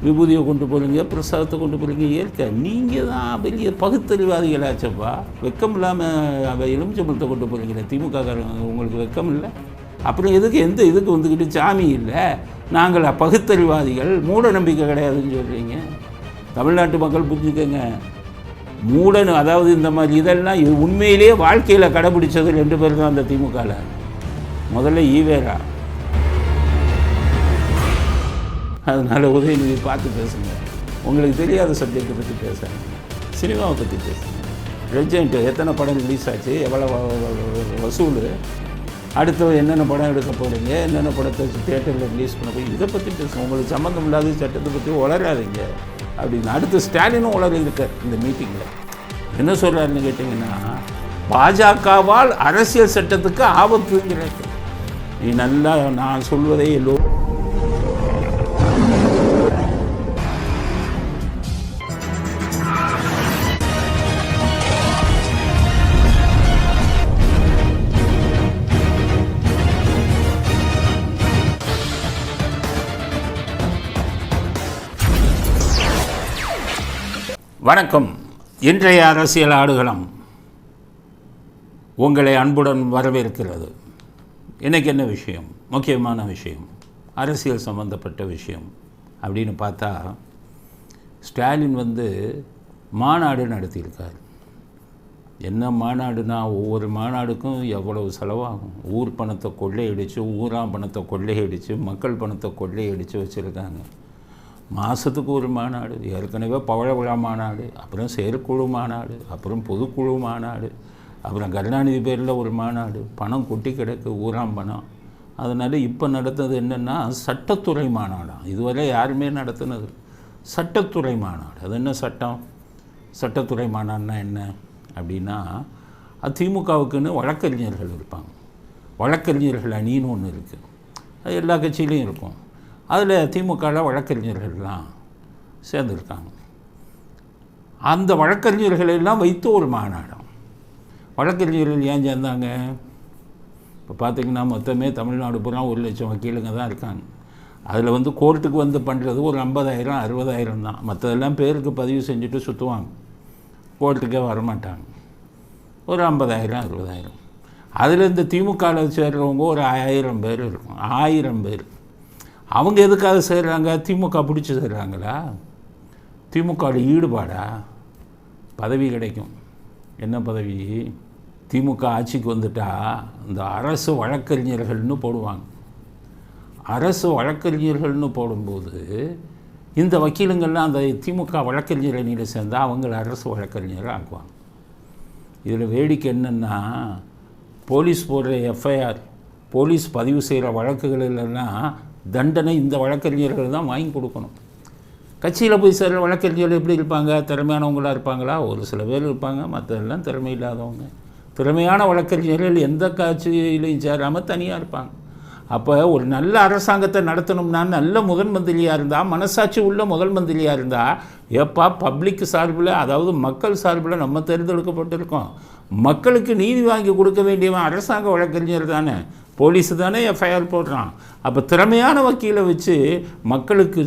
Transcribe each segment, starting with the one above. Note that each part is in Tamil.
விபூதியை கொண்டு போகிறீங்க, பிரசாதத்தை கொண்டு போகிறீங்க, ஏற்க நீங்கள் தான் பெரிய பகுத்தறிவாதிகளாச்சப்பா. வெக்கம் இல்லாமல் எலுமிச்சம்பழத்தை கொண்டு போகிறீங்களே திமுக காரங்க, உங்களுக்கு வெக்கம் இல்லை? அப்புறம் இதுக்கு வந்துக்கிட்டு சாமி இல்லை, நாங்கள் பகுத்தறிவாதிகள், மூட நம்பிக்கை கிடையாதுன்னு சொல்கிறீங்க. தமிழ்நாட்டு மக்கள் புரிஞ்சுக்கங்க, அதாவது இந்த மாதிரி இதெல்லாம் உண்மையிலேயே வாழ்க்கையில் கடைபிடிச்சது 2 பேர் தான் அந்த திமுகவில். முதல்ல ஈவேரா, அதனால் உதயநிதி பார்த்து பேசுங்க. உங்களுக்கு தெரியாத சப்ஜெக்டை பற்றி பேசுங்க, சினிமாவை பற்றி பேசுங்க. ரெஜெண்ட் எத்தனை படம் ரிலீஸ் ஆச்சு, எவ்வளோ வசூல், அடுத்து என்னென்ன படம் எடுக்க போகிறீங்க, என்னென்ன படத்தை தியேட்டரில் ரிலீஸ் பண்ண போய் இதை பற்றி பேசுங்க. உங்களுக்கு சம்மந்தம் இல்லாத சட்டத்தை பற்றி உளராதீங்க அப்படின்னு. அடுத்து ஸ்டாலினும் உளறியிருக்கார் இந்த மீட்டிங்கில். என்ன சொல்கிறாருன்னு கேட்டிங்கன்னா, பாஜகவால் அரசியல் சட்டத்துக்கு ஆபத்துங்கிறாரு. நீ நல்லா நான் சொல்வதை எல்லோரும் வணக்கம். இன்றைய அரசியல் ஆடுகளம் உங்களை அன்புடன் வரவேற்கிறது. இன்றைக்கி என்ன விஷயம், முக்கியமான விஷயம், அரசியல் சம்பந்தப்பட்ட விஷயம் அப்படின்னு பார்த்தா, ஸ்டாலின் மாநாடு நடத்தியிருக்கார். என்ன மாநாடுனா, ஒவ்வொரு மாநாடுக்கும் எவ்வளவு செலவாகும், ஊர் பணத்தை கொள்ளையடித்து, ஊராம் பணத்தை கொள்ளையடித்து, மக்கள் பணத்தை கொள்ளையடித்து வச்சுருக்காங்க. மாதத்துக்கு ஒரு மாநாடு, ஏற்கனவே பவழ விழா மாநாடு, அப்புறம் செயற்குழு மாநாடு, அப்புறம் பொதுக்குழு மாநாடு, அப்புறம் கருணாநிதி பேரில் ஒரு மாநாடு, பணம் கொட்டி கிடக்கு, ஊராம் பணம். அதனால் இப்போ நடத்துனது என்னென்னா சட்டத்துறை மாநாடாம். இதுவரை யாருமே நடத்துனது சட்டத்துறை மாநாடு. அது என்ன சட்டம்? சட்டத்துறை மாநாடுனா என்ன அப்படின்னா, திமுகவுக்குன்னு வழக்கறிஞர்கள் இருப்பாங்க. வழக்கறிஞர்கள் அணின்னு ஒன்று இருக்குது, அது எல்லா கட்சியிலையும் இருக்கும். அதில் திமுகவில் வழக்கறிஞர்கள்லாம் சேர்ந்துருக்காங்க. அந்த வழக்கறிஞர்களெல்லாம் வைத்து ஒரு மாநாடம். வழக்கறிஞர்கள் ஏன் சேர்ந்தாங்க? இப்போ பார்த்திங்கன்னா மொத்தமே தமிழ்நாடு பூரா 1,00,000 வக்கீலுங்க தான் இருக்காங்க. அதில் கோர்ட்டுக்கு பண்ணுறது ஒரு 50,000 60,000 தான். மற்றதெல்லாம் பேருக்கு பதிவு செஞ்சுட்டு சுற்றுவாங்க, கோர்ட்டுக்கே வரமாட்டாங்க. ஒரு 50,000 60,000. அதில் இந்த திமுகவில் சேர்றவங்க ஒரு 1000 பேர் இருக்கும். 1000 பேர். அவங்க எதுக்காக செய்கிறாங்க? திமுக பிடிச்சி செய்கிறாங்களா? திமுகவோட ஈடுபாடா? பதவி கிடைக்கும். என்ன பதவி? திமுக ஆட்சிக்கு வந்துட்டால் இந்த அரசு வழக்கறிஞர்கள்னு போடுவாங்க. அரசு வழக்கறிஞர்கள்னு போடும்போது இந்த வக்கீலுங்கள்லாம் அந்த திமுக வழக்கறிஞர் அணியில் சேர்ந்தால் அவங்கள அரசு வழக்கறிஞராக ஆக்குவாங்க. இதில் வேடிக்கை என்னென்னா, போலீஸ் போடுற எஃப்ஐஆர், போலீஸ் பதிவு செய்கிற வழக்குகளெல்லாம் தண்டனை இந்த வழக்கறிஞர்கள் தான் வாங்கி கொடுக்கணும். கட்சியில் போய் சேர்ற வழக்கறிஞர்கள் எப்படி இருப்பாங்க? திறமையானவங்களாக இருப்பாங்களா? ஒரு சில பேர் இருப்பாங்க, மற்றதெல்லாம் திறமை இல்லாதவங்க. திறமையான வழக்கறிஞர்கள் எந்த கட்சியிலையும் சேராமல் தனியாக இருப்பாங்க. அப்போ ஒரு நல்ல அரசாங்கத்தை நடத்தணும்னா, நல்ல முதல் மந்திரியாக இருந்தால், மனசாட்சி உள்ள முதல் மந்திரியாக இருந்தால், எப்பா பப்ளிக் சார்பில், அதாவது மக்கள் சார்பில் நம்ம தேர்ந்தெடுக்கப்பட்டிருக்கோம், மக்களுக்கு நீதி வாங்கி கொடுக்க வேண்டியவன் அரசாங்க வழக்கறிஞர் தானே, போலீஸு தானே எஃப்ஐஆர் போடுறான். அப்போ திறமையான வக்கீலை வச்சு மக்களுக்கு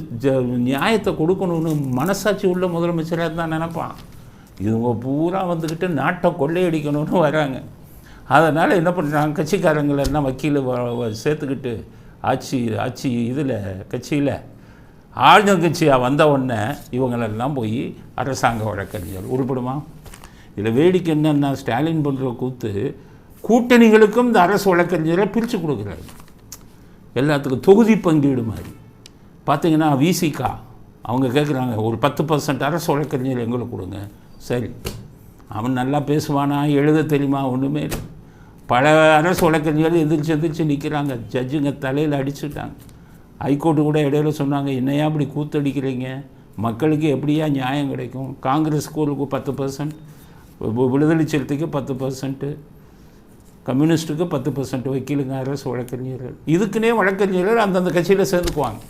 நியாயத்தை கொடுக்கணும்னு மனசாட்சி உள்ள முதலமைச்சராக தான் நினைப்பான். இவங்க பூரா நாட்டை கொள்ளையடிக்கணும்னு வராங்க. அதனால் என்ன பண்ணுறாங்க, கட்சிக்காரங்களெல்லாம் வக்கீலை சேர்த்துக்கிட்டு ஆட்சி இதில் கட்சியில் ஆளுங்கட்சியாக வந்த உடனே இவங்களெல்லாம் போய் அரசாங்க வழக்கறிஞர் உருப்படுமா? இதில் வேடிக்கை என்னென்னா, ஸ்டாலின் பண்ணுற கூத்து, கூட்டணிகளுக்கும் இந்த அரசு வழக்கறிஞரை பிரித்து கொடுக்குறாரு. எல்லாத்துக்கும் தொகுதி பங்கீடு மாதிரி. பார்த்திங்கன்னா விசிகா அவங்க கேட்குறாங்க, ஒரு 10% அரசு வழக்கறிஞர் எங்களுக்கு கொடுங்க. சரி, அவன் நல்லா பேசுவானா, எழுத தெரியுமா? ஒன்றுமே இல்லை. பல அரசு வழக்கறிஞர்கள் எதிர்த்து நிற்கிறாங்க. ஜட்ஜுங்க தலையில் அடிச்சுட்டாங்க. ஹைகோர்ட்டு கூட இடையில சொன்னாங்க, என்னையா அப்படி கூத்தடிக்கிறீங்க, மக்களுக்கு எப்படியா நியாயம் கிடைக்கும்? காங்கிரஸ் ஸ்கூலுக்கு 10%, விடுதலை சிறுத்தைக்கு 10%, கம்யூனிஸ்ட்டுக்கு 10% வக்கீலுங்க அரசு வழக்கறிஞர்கள். இதுக்குன்னே வழக்கறிஞர்கள் அந்தந்த கட்சியில் சேர்ந்துக்குவாங்க.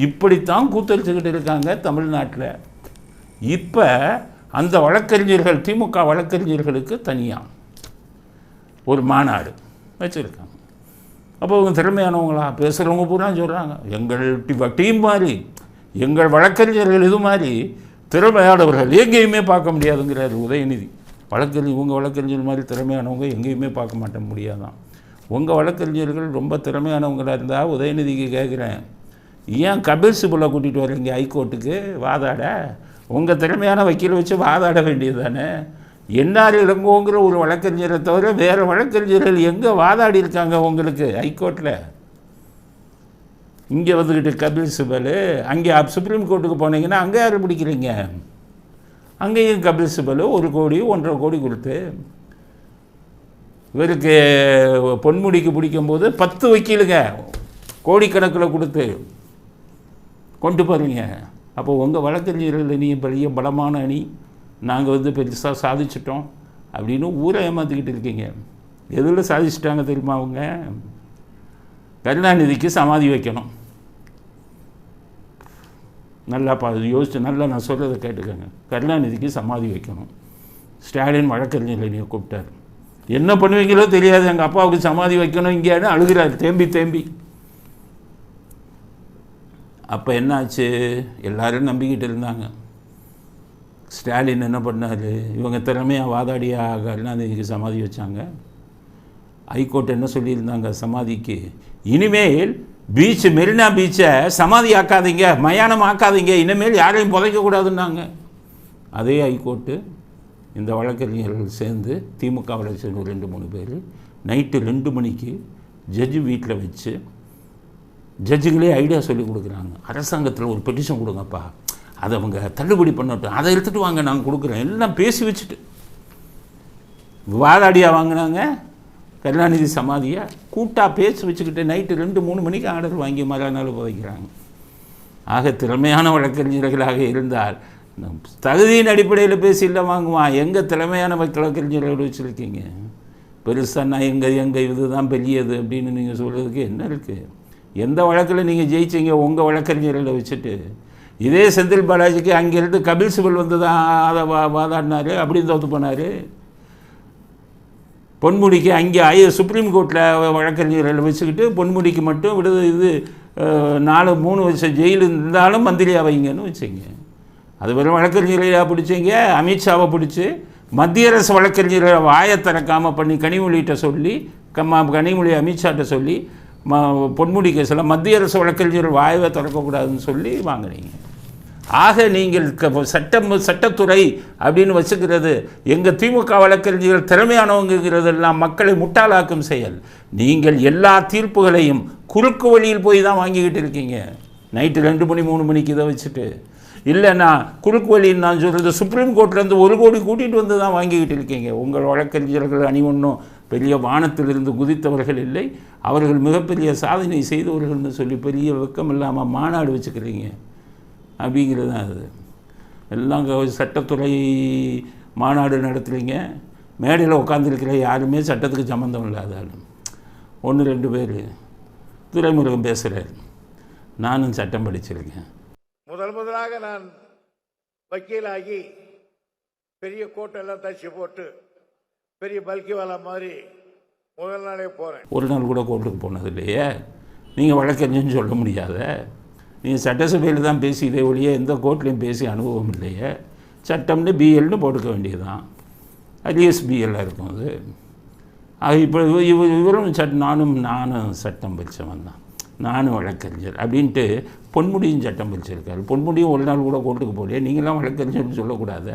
இப்படித்தான் கூத்தடிச்சுக்கிட்டு இருக்காங்க தமிழ்நாட்டில். இப்போ அந்த வழக்கறிஞர்கள், திமுக வழக்கறிஞர்களுக்கு தனியாக ஒரு மாநாடு வச்சுருக்காங்க. அப்போ அவங்க திறமையானவங்களா பேசுகிறவங்க பூரா சொல்கிறாங்க, எங்கள் டீம் மாதிரி எங்கள் வழக்கறிஞர்கள் இது மாதிரி திறமையானவர்கள் எங்கேயுமே பார்க்க முடியாதுங்கிறார் உதயநிதி. உங்கள் வழக்கறிஞர் மாதிரி திறமையானவங்க எங்கேயுமே பார்க்க மாட்ட முடியாதான். உங்கள் வழக்கறிஞர்கள் ரொம்ப திறமையானவங்களாக இருந்தால் உதயநிதிக்கு கேட்குறேன், ஏன் கபில் சிபலை கூட்டிகிட்டு வரீங்க ஹைகோர்ட்டுக்கு வாதாட? உங்கள் திறமையான வக்கீலை வச்சு வாதாட வேண்டியது தானே. என்ஆர் இளங்கோங்கிற ஒரு வழக்கறிஞரை தவிர வேறு வழக்கறிஞர்கள் எங்கே வாதாடி இருக்காங்க உங்களுக்கு ஹைகோர்ட்டில்? இங்கே வந்துக்கிட்டு கபில் சிபல், அங்கே சுப்ரீம் கோர்ட்டுக்கு போனீங்கன்னா அங்கே யாரை பிடிக்கிறீங்க? அங்கேயும் கபில் சிபல் 1 கோடி 1.5 கோடி கொடுத்து இவருக்கு பொன்முடிக்கு பிடிக்கும்போது 10 வக்கீலுங்க கோடிக்கணக்கில் கொடுத்து கொண்டு போகிறீங்க. அப்போ உங்கள் வழக்கறிஞர்கள் நீங்கள் பெரிய பலமான அணி, நாங்கள் பெருசாக சாதிச்சிட்டோம் அப்படின்னு ஊரை ஏமாற்றிக்கிட்டு இருக்கீங்க. எதில் சாதிச்சிட்டாங்க தெரியுமா? அவங்க கருணாநிதிக்கு சமாதி வைக்கணும். நல்லா யோசிச்சு நல்லா நான் சொல்கிறத கேட்டுக்கோங்க. கருணாநிதிக்கு சமாதி வைக்கணும். ஸ்டாலின் வழக்கறிஞர்களை நீங்கள் கூப்பிட்டார். என்ன பண்ணுவீங்களோ தெரியாது, எங்கள் அப்பாவுக்கு சமாதி வைக்கணும் இங்கேன்னு அழுகிறார் தேம்பி தேம்பி. அப்போ என்னாச்சு? எல்லோரும் நம்பிக்கிட்டு இருந்தாங்க. ஸ்டாலின் என்ன பண்ணார்? இவங்க திறமையாக வாதாடியாக கருணாநிதிக்கு சமாதி வச்சாங்க. ஹைகோர்ட் என்ன சொல்லியிருந்தாங்க சமாதிக்கு? இனிமேல் மெரினா பீச்சை சமாதி ஆக்காதீங்க, மயானம் ஆக்காதீங்க, இனிமேல் யாரையும் புதைக்கக்கூடாதுன்னாங்க. அதே ஹைகோர்ட்டு இந்த வழக்கறிஞர்கள் சேர்ந்து திமுகவில் சேர்ந்து 2-3 பேர் நைட்டு 2 மணிக்கு ஜட்ஜு வீட்டில் வச்சு ஜட்ஜுகளே ஐடியா சொல்லி கொடுக்குறாங்க. அரசாங்கத்தில் ஒரு பெட்டிஷன் கொடுங்கப்பா, அதை அவங்க தள்ளுபடி பண்ணட்டும், அதை எடுத்துகிட்டு வாங்க, நாங்கள் கொடுக்குறோம். எல்லாம் பேசி வச்சுட்டு வாதாடியாக வாங்கினாங்க கருணாநிதி சமாதியை. கூட்டாக பேசி வச்சுக்கிட்டு நைட்டு 2-3 மணிக்கு ஆர்டர் வாங்கி மறுநாள் புதைக்கிறாங்க. ஆக திறமையான வழக்கறிஞர்களாக இருந்தால் தகுதியின் அடிப்படையில் பேசி இல்லை வாங்குவான். எங்கே திறமையான வழக்கறிஞர்கள் வச்சுருக்கீங்க? பெருசாக நான் எங்கள் இதுதான் பெரியது அப்படின்னு நீங்கள் சொல்கிறதுக்கு என்ன இருக்குது? எந்த வழக்கில் நீங்கள் ஜெயிச்சிங்க உங்கள் வழக்கறிஞர்களை வச்சுட்டு? இதே செந்தில் பாலாஜிக்கு அங்கேருந்து கபில் சிபல் வந்து தான் அதை வாதாடினார், அப்படின்னு தோற்று போனார். பொன்முடிக்கு அங்கே சுப்ரீம் கோர்ட்டில் வழக்கறிஞர்களை வச்சுக்கிட்டு பொன்முடிக்கு மட்டும் 3 வருஷம் ஜெயில் இருந்தாலும் மந்திரியாக வைங்கன்னு வச்சிங்க. அது வெறும் வழக்கறிஞர்களாக பிடிச்சிங்க. அமித்ஷாவை பிடிச்சி மத்திய அரசு வழக்கறிஞர்களை வாயை திறக்காமல் பண்ணி கனிமொழிகிட்ட சொல்லி கனிமொழி அமித்ஷாட்ட சொல்லி பொன்முடி கேஸில் மத்திய அரசு வழக்கறிஞர்கள் வாயை திறக்கக்கூடாதுன்னு சொல்லி வாங்கினீங்க. ஆக நீங்கள் சட்டத்துறை அப்படின்னு வச்சுக்கிறது எங்கள் திமுக வழக்கறிஞர்கள் திறமையானவங்கிறதெல்லாம் மக்களை முட்டாளாக்கும் செயல். நீங்கள் எல்லா தீர்ப்புகளையும் குறுக்கு வழியில் போய் தான் வாங்கிக்கிட்டு இருக்கீங்க. நைட்டு 2 மணி 3 மணிக்கு இதை வச்சுட்டு இல்லைன்னா குறுக்கு வழின்னு நான் சொல்கிறது சுப்ரீம் கோர்ட்லேருந்து 1 கோடி கூட்டிகிட்டு வந்து தான் வாங்கிக்கிட்டு இருக்கீங்க. உங்கள் வழக்கறிஞர்கள் அணி ஒன்றும் பெரிய வானத்திலிருந்து குதித்தவர்கள் இல்லை, அவர்கள் மிகப்பெரிய சாதனை செய்தவர்கள்னு சொல்லி பெரிய வெக்கம் இல்லாமல் மாநாடு வச்சுக்கிறீங்க. அப்படிங்கிறது தான் அது. எல்லாம் சட்டத்துறை மாநாடு நடத்துகிறீங்க. மேடையில் உட்காந்துருக்கிற யாருமே சட்டத்துக்கு சம்மந்தம் இல்லாத ஆள். 1-2 பேர் துரைமுருகன் பேசுகிறார். நானும் சட்டம் படிச்சிருக்கேன். முதலாக நான் வக்கீலாகி பெரிய கோட்டெல்லாம் தச்சு போட்டு பெரிய பல்கிவாலா மாதிரி முதல் நாளே போகிறேன். ஒரு நாள் கூட கோர்ட்டுக்கு போனது இல்லையே. நீங்கள் வழக்கறிஞர்னு சொல்ல முடியாத. நீங்கள் சட்டசபையில் தான் பேசி இதே ஒழிய எந்த கோர்ட்லேயும் பேசி அனுபவம் இல்லையே. சட்டம்னு பிஎல்னு போட்டுக்க வேண்டியது தான். அலிஎஸ் பிஎல்லாக இருக்கும் அது. இப்போ இவரும் நானும் சட்டம் படித்தவன் தான், நானும் வழக்கறிஞர் அப்படின்ட்டு பொன்முடியும் சட்டம் படிச்சிருக்காரு. பொன்முடியும் ஒரு நாள் கூட கோர்ட்டுக்கு போகலையே. நீங்களாம் வழக்கறிஞர்னு சொல்லக்கூடாது.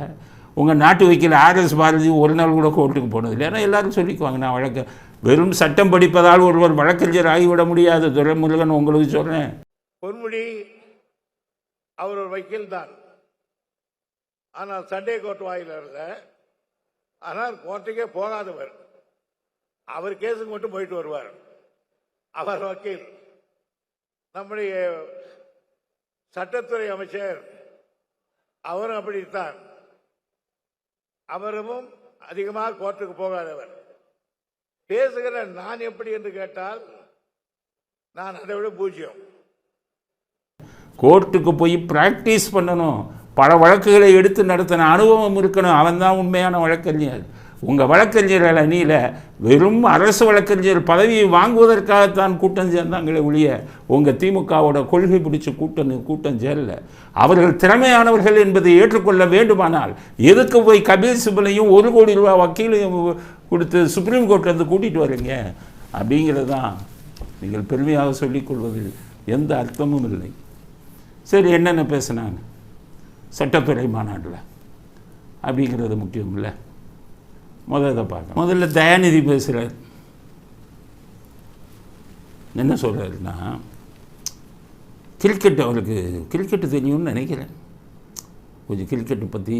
உங்கள் நாட்டு வக்கீல் ஆர்எஸ் பாரதி ஒரு நாள் கூட கோர்ட்டுக்கு போனது இல்லை. ஏன்னா எல்லோரும் சொல்லிக்குவாங்க நான் வெறும் சட்டம் படிப்பதால் ஒருவர் வழக்கறிஞர் ஆகிவிட முடியாது. துரைமுருகன் உங்களுக்கு சொல்கிறேன். பொன்முடி அவர் ஒரு வக்கீல் தான், ஆனால் சண்டே கோர்ட் வாயில் இருந்த, ஆனால் கோர்ட்டுக்கே போகாதவர். அவர் கேஸுக்கு மட்டும் போயிட்டு வருவார். அவர் வக்கீல். நம்முடைய சட்டத்துறை அமைச்சர் அவரும் அப்படித்தான். அவரும் அதிகமாக கோர்ட்டுக்கு போகாதவர். பேசுகிற நான் எப்படி என்று கேட்டால் நான் அதை விட பூஜ்யம். கோர்ட்டுக்கு போய் பிராக்டிஸ் பண்ணணும், பல வழக்குகளை எடுத்து நடத்தின அனுபவம் இருக்கணும். அவன் தான் உண்மையான வழக்கறிஞர். உங்கள் வழக்கறிஞர்கள் அணியில் வெறும் அரசு வழக்கறிஞர் பதவியை வாங்குவதற்காகத்தான் கூட்டம் சேர்ந்தாங்களே ஒழிய உங்கள் திமுகவோட கொள்கை பிடிச்ச கூட்டம் சேரல. அவர்கள் திறமையானவர்கள் என்பதை ஏற்றுக்கொள்ள வேண்டுமானால் எதுக்கு போய் கபில் சிபலையும் 1 கோடி ரூபாய் வக்கீலையும் கொடுத்து சுப்ரீம் கோர்ட்லேருந்து கூட்டிகிட்டு வரீங்க? அப்படிங்கிறது தான் நீங்கள் பெருமையாக சொல்லிக்கொள்வதில் எந்த அர்த்தமும் இல்லை. சரி, என்னென்ன பேசுனாங்க சட்டத்துறை மாநாட்டில் அப்படிங்கிறது முக்கியம் இல்லை. முதல்ல பார்க்க முதல்ல தயாநிதி பேசுகிறார். என்ன சொல்கிறாருன்னா, அவருக்கு கிரிக்கெட்டு தெரியும்னு நினைக்கிறேன். கொஞ்சம் கிரிக்கெட்டை பற்றி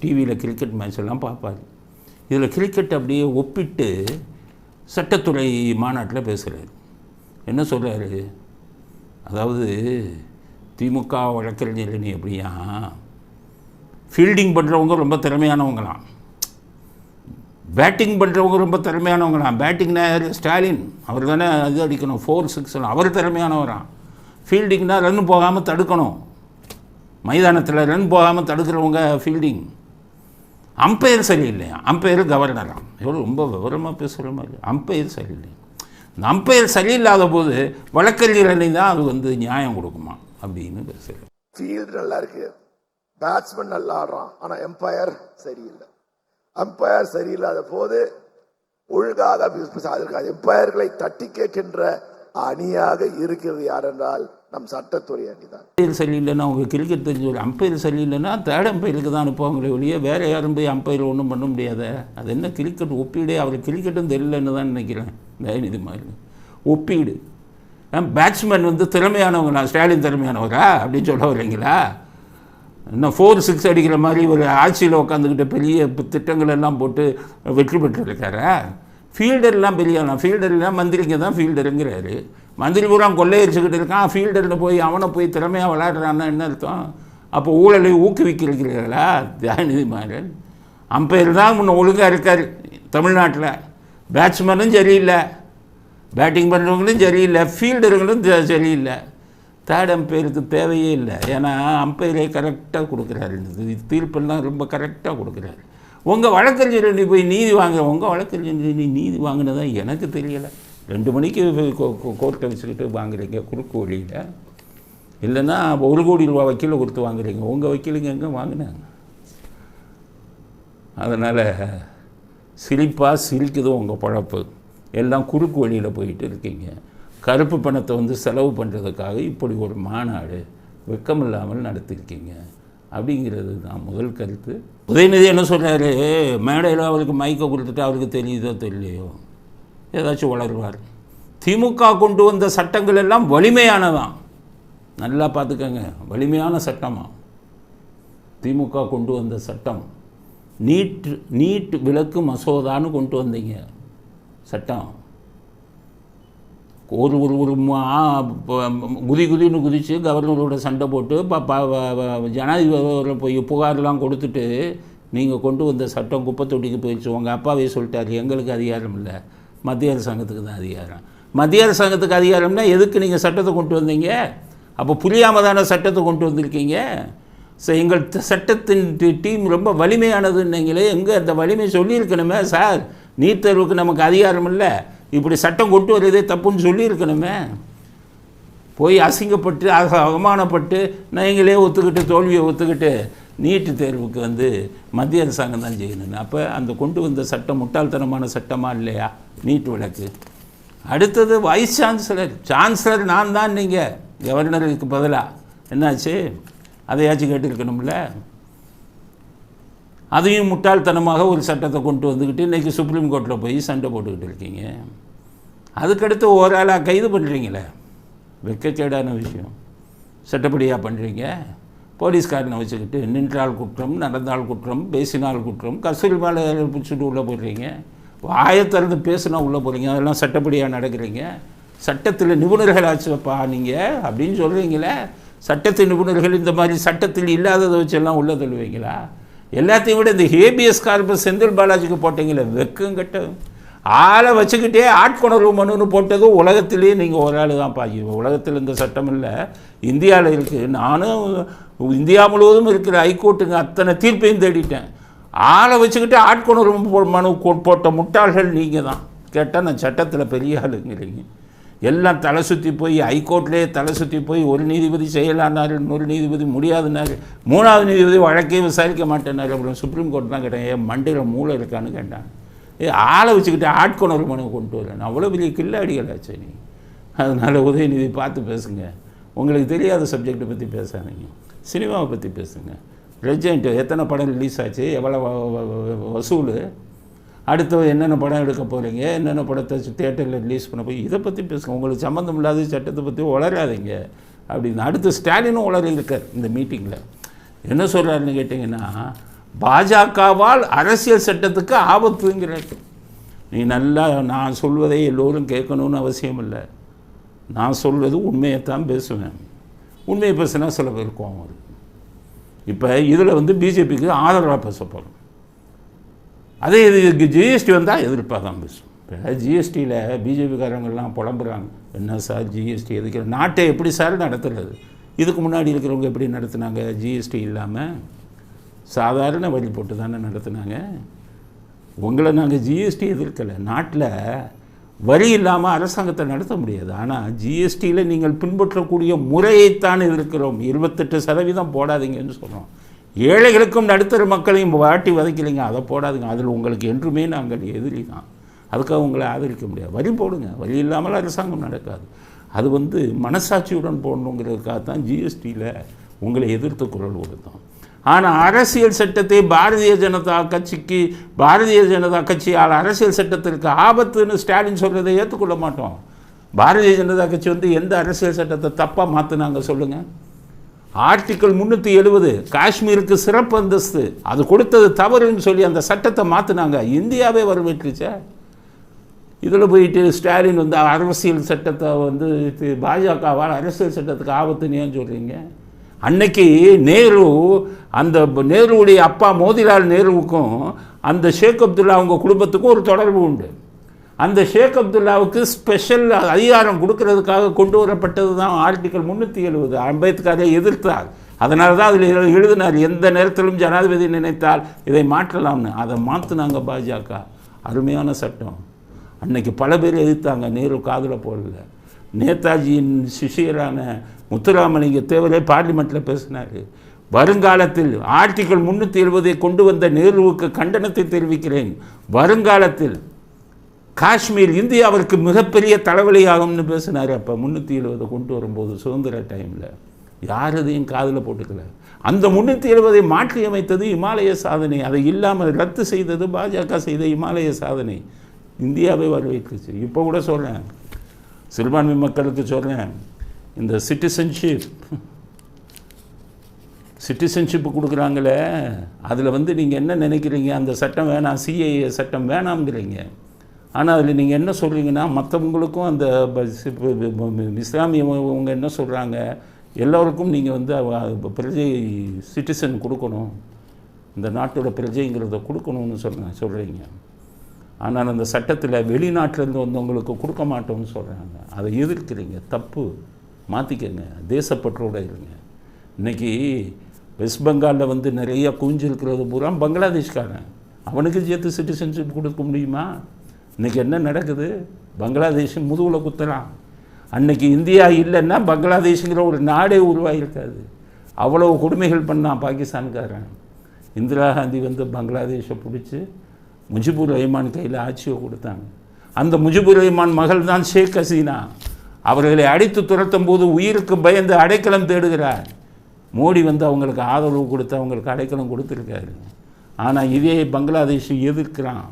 டிவியில் கிரிக்கெட் மேட்ச் எல்லாம் பார்ப்பார். இதில் கிரிக்கெட் அப்படியே ஒப்பிட்டு சட்டத்துறை மாநாட்டில் பேசுகிறார். என்ன சொல்கிறாரு, அதாவது திமுக வழக்கறிஞர் நீ எப்படியா ஃபீல்டிங் பண்ணுறவங்க ரொம்ப திறமையானவங்களாம், பேட்டிங் பண்ணுறவங்க ரொம்ப திறமையானவங்களாம். பேட்டிங்னா யார்? ஸ்டாலின். அவர் தானே அது அடிக்கணும் 4, 6 அவர் திறமையானவரான். ஃபீல்டிங்னா ரன் போகாமல் தடுக்கணும், மைதானத்தில் ரன் போகாமல் தடுக்கிறவங்க ஃபீல்டிங். அம்பையர் சரியில்லையா? அம்பையர் கவர்னராம். எவ்வளோ ரொம்ப விவரமாக பேசுகிற மாதிரி. அம்பையர் சரியில்லை. இந்த அம்பையர் சரியில்லாத போது வழக்கறிஞர் அணி தான் அது வந்து நியாயம் கொடுக்குமா அப்படின்னு பேசுகிறேன். ஃபீல்டு நல்லா இருக்கு, பேட்ஸ்மேன் நல்லா ஆடுறான், ஆனால் எம்பையர் சரியில்லை. அம்பையர் சரியில்லாத போது ஒழுங்காக அதற்காக எம்பையர்களை தட்டி கேட்கின்ற அணியாக இருக்கிறது யார் என்றால் நம் சட்டத்துறை அணி தான். அம்பையர் சரியில்லைன்னா அவங்க கிரிக்கெட் தெரிஞ்ச ஒரு அம்பையர் சரியில்லைன்னா தேர்ட் அம்பையருக்கு தான் அனுப்புவாங்களே ஒழிய வேறு யாரும் போய் அம்பையர் ஒன்றும் பண்ண முடியாத. அது என்ன கிரிக்கெட் ஒப்பீடே? அவருக்கு கிரிக்கெட்டும் தெரியலன்னு தான் நினைக்கிறேன். தயநிதி மாதிரி ஒப்பீடு. பேட்ஸ்மேன் வந்து திறமையானவங்களா? ஸ்டாலின் திறமையானவரா அப்படின்னு சொல்ல வரீங்களா? இன்னும் 4, 6 அடிக்கிற மாதிரி ஒரு ஆட்சியில் உட்காந்துக்கிட்ட பெரிய திட்டங்கள் எல்லாம் போட்டு வெற்றி பெற்றிருக்காரா? ஃபீல்டர்லாம் பெரியலாம். ஃபீல்டர்லாம் மந்திரிங்க தான் ஃபீல்டருங்கிறாரு. மந்திரி பூரா கொள்ளையடிச்சுக்கிட்டு இருக்கான். ஃபீல்டரில் போய் அவனை போய் திறமையாக விளையாடுறான்னா என்ன அர்த்தம்? அப்போ ஊழலை ஊக்குவிக்கிறீர்களா தயாநிதி மாறன்? அம்பையர் தான் முன்ன ஒழுங்காக இருக்கார் தமிழ்நாட்டில். பேட்ஸ்மேனும் சரியில்லை, பேட்டிங் பண்ணுறவங்களும் சரியில்லை, ஃபீல்டருங்களும் சரியில்லை. தேர்ட் அம்பையருக்கு தேவையே இல்லை. ஏன்னா அம்பையரே கரெக்டாக கொடுக்குறாரு. தீர்ப்பெல்லாம் ரொம்ப கரெக்டாக கொடுக்குறாரு. உங்கள் வழக்கறிஞர் நீ போய் நீதி வாங்குற, உங்கள் வழக்கறிஞர் நீ நீதி வாங்கினதா எனக்கு தெரியலை. 2 மணிக்கு கோர்ட்டை வச்சுக்கிட்டு வாங்குறீங்க குறுக்கு வழியில். இல்லைன்னா 1 கோடி ரூபா வக்கீலை கொடுத்து வாங்குறீங்க. உங்கள் வக்கீலுங்க எங்கே வாங்கினாங்க? அதனால் சிரிப்பாக சிரிக்குது உங்கள் பழப்பு. எல்லாம் குறுக்கு வழியில் போயிட்டு இருக்கீங்க. கருப்பு பணத்தை வந்து செலவு பண்ணுறதுக்காக இப்படி ஒரு மாநாடு வெக்கமில்லாமல் நடத்திருக்கீங்க அப்படிங்கிறது தான் முதல் கருத்து. உதயநிதி என்ன சொல்கிறாரு, மேடையில் அவருக்கு மைக்கை கொடுத்துட்டு அவருக்கு தெரியுதோ தெரியலையோ ஏதாச்சும் வளருவார். திமுக கொண்டு வந்த சட்டங்கள் எல்லாம் வலிமையானதான். நல்லா பார்த்துக்கங்க, வலிமையான சட்டமாக திமுக கொண்டு வந்த சட்டம். நீட் விலக்கு மசோதான்னு கொண்டு வந்தீங்க சட்டம். ஒரு குதின்னு குதித்து கவர்னரோட சண்டை போட்டு ஜனாதிபதி போய் புகாரெலாம் கொடுத்துட்டு நீங்கள் கொண்டு வந்த சட்டம் குப்பை தொட்டிக்கு போயிடுச்சு. உங்கள் அப்பாவே சொல்லிட்டார், எங்களுக்கு அதிகாரம் இல்லை, மத்திய அரசாங்கத்துக்கு தான் அதிகாரம். மத்திய அரசாங்கத்துக்கு அதிகாரம்னா எதுக்கு நீங்கள் சட்டத்தை கொண்டு வந்தீங்க? அப்போ புரியாமல் தானே சட்டத்தை கொண்டு வந்திருக்கீங்க. எங்கள் சட்டத்தின் டீம் ரொம்ப வலிமையானதுன்னீங்களே, எங்கே அந்த வலிமை சொல்லியிருக்கணுமே சார். நீட் தேர்வுக்கு நமக்கு அதிகாரம் இல்லை, இப்படி சட்டம் கொண்டு வரதே தப்புன்னு சொல்லியிருக்கணுமே. போய் அசிங்கப்பட்டு அவமானப்பட்டு நீங்களே ஒத்துக்கிட்டு தோல்வியை ஒத்துக்கிட்டு நீட்டு தேர்வுக்கு வந்து மத்திய அரசாங்கம் தான் செய்யணும்னு. அப்போ அந்த கொண்டு வந்த சட்டம் முட்டாள்தனமான சட்டமாக இல்லையா நீட் விலக்கு? அடுத்தது வைஸ் சான்சலர் நான் தான், நீங்கள் கவர்னருக்கு பதிலாக என்னாச்சு? அதையாச்சும் கேட்டிருக்கணும்ல. அதையும் முட்டாள்தனமாக ஒரு சட்டத்தை கொண்டு வந்துக்கிட்டு இன்றைக்கி சுப்ரீம் கோர்ட்டில் போய் சண்டை போட்டுக்கிட்டு இருக்கீங்க. அதுக்கடுத்து ஒரு ஆளாக கைது பண்ணுறீங்களே, வெட்கக்கேடான விஷயம். சட்டப்படியாக பண்ணுறீங்க. போலீஸ்காரனை வச்சுக்கிட்டு நின்றால் குற்றம், நடந்தால் குற்றம், பேசினால் குற்றம், கஸ்தூரி மேலே பிடிச்சிட்டு உள்ளே போடுறீங்க. வாயை திறந்து பேசுனா உள்ளே போகிறீங்க. அதெல்லாம் சட்டப்படியாக நடக்கிறீங்க. சட்டத்தில் நிபுணர்கள் ஆச்சுப்பா நீங்கள் அப்படின்னு சொல்கிறீங்களே. சட்டத்தின் நிபுணர்கள் இந்த மாதிரி சட்டத்தில் இல்லாததை வச்செல்லாம் உள்ளே தள்ளுவீங்களா? எல்லாத்தையும் விட இந்த ஹேபியஸ் கார்பஸ் செந்தில் பாலாஜிக்கு போட்டீங்களே, வெக்கம் கட்ட ஆளை வச்சுக்கிட்டே ஆட்கொணர்வு மனுன்னு போட்டது உலகத்திலே நீங்கள் ஒரு ஆள் தான் பாக்கி. உலகத்தில் இந்த சட்டம் இல்லை, இந்தியாவில் இருக்குது. நானும் இந்தியா முழுவதும் இருக்கிற ஹைகோர்ட்டுங்க அத்தனை தீர்ப்பையும் தேடிட்டேன். ஆளை வச்சுக்கிட்டு ஆட்கொணர்வு மனு போட்ட முட்டாள்கள் நீங்கள் தான். கேட்டால் நான் சட்டத்தில் பெரிய ஆளுங்கிறீங்க. எல்லாம் தலை சுற்றி போய் ஹைகோர்ட்லேயே தலை சுற்றி போய் ஒரு நீதிபதி செய்யலான்னாரு, இன்னொரு நீதிபதி முடியாதுன்னாரு, மூணாவது நீதிபதி வழக்கே விசாரிக்க மாட்டேன்னாரு. அப்புறம் சுப்ரீம் கோர்ட் தான் கேட்டேன், ஏன் மண்டையில் மூளை இருக்கான்னு கேட்டாங்க. ஆளை வச்சுக்கிட்டு ஆட்கொணர்வு மனு கொண்டு வரேன். அவ்வளோ பெரிய கில்லாடிகளாச்சு நீ. அதனால் உதயநிதி பார்த்து பேசுங்க. உங்களுக்கு தெரியாத சப்ஜெக்டை பற்றி பேசாதீங்க, சினிமாவை பற்றி பேசுங்க. ரெஜெண்ட் எத்தனை படம் ரிலீஸ் ஆச்சு, எவ்வளோ வசூல், அடுத்து என்னென்ன படம் எடுக்க போகிறீங்க, என்னென்ன படத்தை தியேட்டரில் ரிலீஸ் பண்ண போய் இதை பற்றி பேசுங்க. உங்களுக்கு சம்மந்தம் இல்லாத சட்டத்தை பற்றி உளராதீங்க அப்படின்னு. அடுத்து ஸ்டாலினும் உளறி இருக்கார் இந்த மீட்டிங்கில். என்ன சொல்கிறாருன்னு கேட்டிங்கன்னா, பாஜகவால் அரசியல் சட்டத்துக்கு ஆபத்துங்கிறார். நீ நல்லா நான் சொல்வதை எல்லோரும் கேட்கணும்னு அவசியம் இல்லை. நான் சொல்வது உண்மையைத்தான் பேசுவேன். உண்மையை பேசுனா சில பேர் கோவம் வரும். இப்போ இதில் பிஜேபிக்கு ஆதரவாக பேச போகிறோம். அதே இது ஜிஎஸ்டி வந்தால் எதிர்ப்பாக தான் பேசும். இப்போ ஜிஎஸ்டியில் பிஜேபிக்காரங்கள்லாம் புலம்புறாங்க, என்ன சார் ஜிஎஸ்டி எதுக்கு, நாட்டை எப்படி சார் நடத்துறது? இதுக்கு முன்னாடி இருக்கிறவங்க எப்படி நடத்துனாங்க? ஜிஎஸ்டி இல்லாமல் சாதாரண வரி போட்டு தானே நடத்துனாங்க. உங்களை நாங்கள் ஜிஎஸ்டி எதிர்க்கலை. நாட்டில் வரி இல்லாமல் அரசாங்கத்தை நடத்த முடியாது. ஆனால் ஜிஎஸ்டியில் நீங்கள் பின்பற்றக்கூடிய முறையைத்தான் எதிர்க்கிறோம். 28% போடாதீங்கன்னு சொல்கிறோம். ஏழைகளுக்கும் நடுத்தர மக்களையும் வாட்டி வதைக்கலைங்க, அதை போடாதுங்க. அதில் உங்களுக்கு என்றுமே நாங்கள் எதிரி தான். அதுக்காக உங்களை ஆதரிக்க முடியாது. வரி போடுங்க, வரி இல்லாமல் அரசாங்கம் நடக்காது. அது மனசாட்சியுடன் போடணுங்கிறதுக்காக தான் ஜிஎஸ்டியில் உங்களை எதிர்த்து குரல் கொடுத்தோம். ஆனால் அரசியல் சட்டத்தை பாரதிய ஜனதா கட்சியால் அரசியல் சட்டத்திற்கு ஆபத்துன்னு ஸ்டாலின் சொல்கிறதை ஏற்றுக்கொள்ள மாட்டோம். பாரதிய ஜனதா கட்சி எந்த அரசியல் சட்டத்தை தப்பாக மாற்றினாங்க சொல்லுங்கள்? ஆர்டிக்கிள் 370 காஷ்மீருக்கு சிறப்பு அந்தஸ்து அது கொடுத்தது தவறுன்னு சொல்லி அந்த சட்டத்தை மாற்றினாங்க. இந்தியாவே வரவேற்றுச்சே. இதில் போயிட்டு ஸ்டாலின் அரசியல் சட்டத்தை பாஜகவால் அரசியல் சட்டத்துக்கு ஆபத்துன்னு ஏன் சொல்கிறீங்க? அன்னைக்கு நேருவுடைய அப்பா மோதிலால் நேருவுக்கும் அந்த ஷேக் அப்துல்லா அவங்க குடும்பத்துக்கும் ஒரு தொடர்பு உண்டு. அந்த ஷேக் அப்துல்லாவுக்கு ஸ்பெஷல் அதிகாரம் கொடுக்கறதுக்காக கொண்டு வரப்பட்டது தான் ஆர்டிக்கல் 370. அம்பேத்கரை எதிர்த்தார். அதனால தான் அதில் எழுதினார், எந்த நேரத்திலும் ஜனாதிபதி நினைத்தால் இதை மாற்றலாம்னு. அதை மாற்றினாங்க பாஜக. அருமையான சட்டம். அன்னைக்கு பல பேர் எதிர்த்தாங்க, நேரு காதில் போடல. நேதாஜியின் சிஷியரான முத்துராமலிங்க தேவரே பார்லிமெண்ட்டில் பேசினார். வருங்காலத்தில் ஆர்டிக்கல் 370 கொண்டு வந்த நேருவுக்கு கண்டனத்தை தெரிவிக்கிறேன். வருங்காலத்தில் காஷ்மீர் இந்தியாவிற்கு மிகப்பெரிய தலைவலியாகும்னு பேசினார். அப்போ 370 கொண்டு வரும்போது சுதந்திர டைமில் யார் அதையும் காதில் போட்டுக்கல. அந்த 370 மாற்றி அமைத்தது இமாலய சாதனை. அதை இல்லாமல் ரத்து செய்தது பாஜக செய்த இமாலய சாதனை. இந்தியாவை வரவேற்றுச்சு. இப்போ கூட சொல்கிறேன், சிறுபான்மை மக்களுக்கு சொல்கிறேன், இந்த சிட்டிசன்ஷிப்பு கொடுக்குறாங்களே, அதில் நீங்கள் என்ன நினைக்கிறீங்க? அந்த சட்டம் வேணாம், சிஏஏ சட்டம் வேணாம்ங்கிறீங்க. ஆனால் அதில் நீங்கள் என்ன சொல்கிறீங்கன்னா, மற்றவங்களுக்கும் அந்த இஸ்லாமியவங்க என்ன சொல்கிறாங்க, எல்லோருக்கும் நீங்கள் பிரஜை சிட்டிசன் கொடுக்கணும், இந்த நாட்டோட பிரஜைங்கிறத கொடுக்கணும்னு சொல்கிறீங்க. ஆனால் அந்த சட்டத்தில் வெளிநாட்டிலேருந்து வந்தவங்களுக்கு கொடுக்க மாட்டோம்னு சொல்கிறாங்க. அதை எதிர்க்கிறீங்க. தப்பு. மாற்றிக்கங்க. தேசப்பற்றோடு இருங்க. இன்றைக்கி வெஸ்ட் பெங்காலில் நிறைய குவிஞ்சிருக்கிறது பூரா பங்களாதேஷ்காரன். அவனுக்கு சேர்த்து சிட்டிசன்ஷிப் கொடுக்க முடியுமா? இன்றைக்கி என்ன நடக்குது? பங்களாதேஷ் முதுகில் குத்துறான். அன்றைக்கி இந்தியா இல்லைன்னா பங்களாதேஷுங்கிற ஒரு நாடே உருவாகிருக்காது. அவ்வளோ கொடுமைகள் பண்ணான் பாகிஸ்தான்காரன். இந்திரா காந்தி பங்களாதேஷை பிடிச்சி முஜிபுர் ரஹ்மான் கையில் ஆட்சியை கொடுத்தாங்க. அந்த முஜிபுர் ரஹ்மான் மகள் தான் ஷேக் ஹசீனா. அவர்களை அடித்து துரத்தும் போது உயிருக்கு பயந்து அடைக்கலம் தேடுகிறார். மோடி அவங்களுக்கு ஆதரவு கொடுத்து அவங்களுக்கு அடைக்கலம் கொடுத்துருக்காரு. ஆனால் இதே பங்களாதேஷ் எதிர்க்கிறான்.